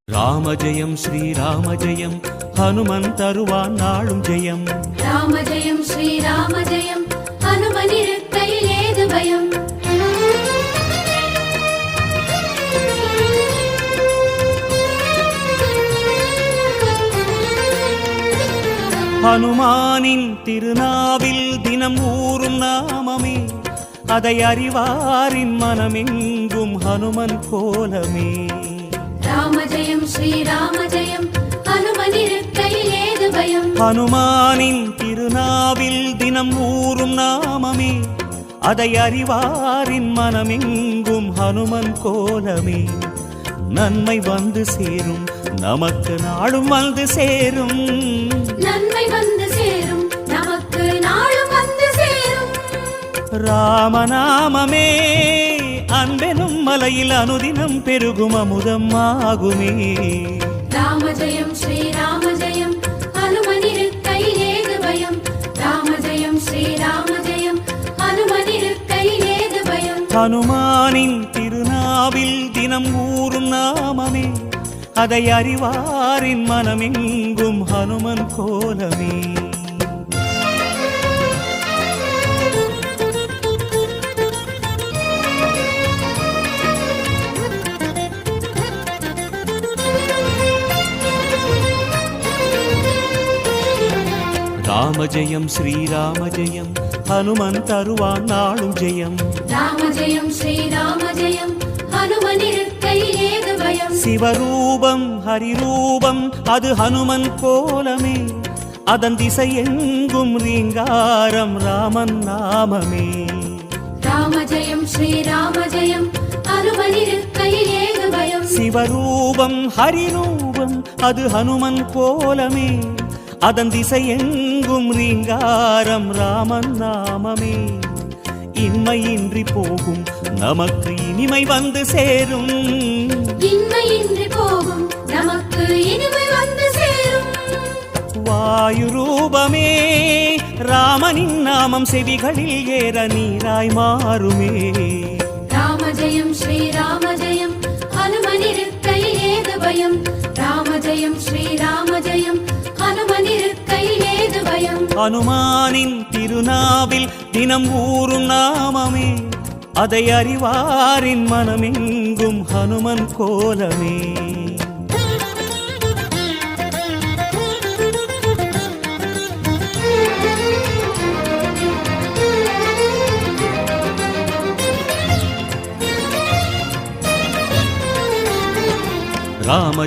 ராம ஜெயம் ஸ்ரீராம ஜெயம் ஹனுமன் தருவான் நாளும் ஜெயம். ராம ஜெயம் ஸ்ரீராம ஜெயம் ஹனுமன் இருக்கையில் ஏது பயம். ஹனுமானின் திருநாவில் தினம் ஊறும் நாமமே, அதை அறிவாரின் மனமெங்கும் ஹனுமன் கோலமே. ராம ஜெயம் ஸ்ரீராம ஜெயம் ஹனுமன் இருக்கையில் ஏது பயம். ஹனுமானின் திருநாவில் தினம் ஊறும் நாமமே, அதை அறிவாரின் மனமெங்கும் ஹனுமன் கோலமே. நன்மை வந்து சேரும் நமக்கு நாளும் வந்து சேரும், நன்மை வந்து சேரும் நமக்கு நாளும் வந்து சேரும். ராமநாமமே அன்பெனும் மலையில் அனுதினம் பெருகும் அமுதம் ஆகுமே. ராம ஜெயம் ஸ்ரீராம ஜெயம் ஹனுமன் இருக்கையில் ஏது பயம். ராம ஜெயம் ஸ்ரீராம ஜெயம் ஹனுமன் இருக்கையில் ஏது பயம். ஹனுமானின் திருநாவில் தினம் ஊறும் நாமமே, அதை அறிவாரின் மனமெங்கும் ஹனுமன் கோலமே. ராம ஜெயம் ஸ்ரீராம ஜெயம் ஹனுமன் தருவான் நாளும் ஜெயம். ராம ஜெயம் ஸ்ரீராம ஜெயம் ஹனுமன் இருக்கையில் ஏது பயம். சிவரூபம் ஹரிரூபம் அது ஹனுமன் கோலமே, அதன் திசை எங்கும் ரீங்காரம் ராமன் நாமமே. ராம ஜெயம் ஸ்ரீராம ஜெயம் ஹனுமன் இருக்கையில் ஏது பயம். சிவரூபம் ஹரிரூபம் அது ஹனுமன் கோலமே, அதன் திசை எங்கும் ரீங்காரம் ராமன் நாமமே. இன்மையின்றி போகும் நமக்கு இனிமை வந்து சேரும், இன்மையின்றி போகும் நமக்கு இனிமை வந்து சேரும். வாயு ரூபமே ராமனின் நாமம் செவிகளில் ஏற நீராய் மாறுமே. ராம ஜெயம் ஸ்ரீராம ஜெயம் ஹனுமன் இருக்கையில் ஏது பயம். ராம ஜெயம் ஸ்ரீராம ஜெயம் ஹனுமன் இருக்கையில் ஏது பயம். ஹனுமானின் திருநாவில் தினம் ஊறும் நாமமே, அதை அறிவாரின் மனமெங்கும் ஹனுமன் கோலமே.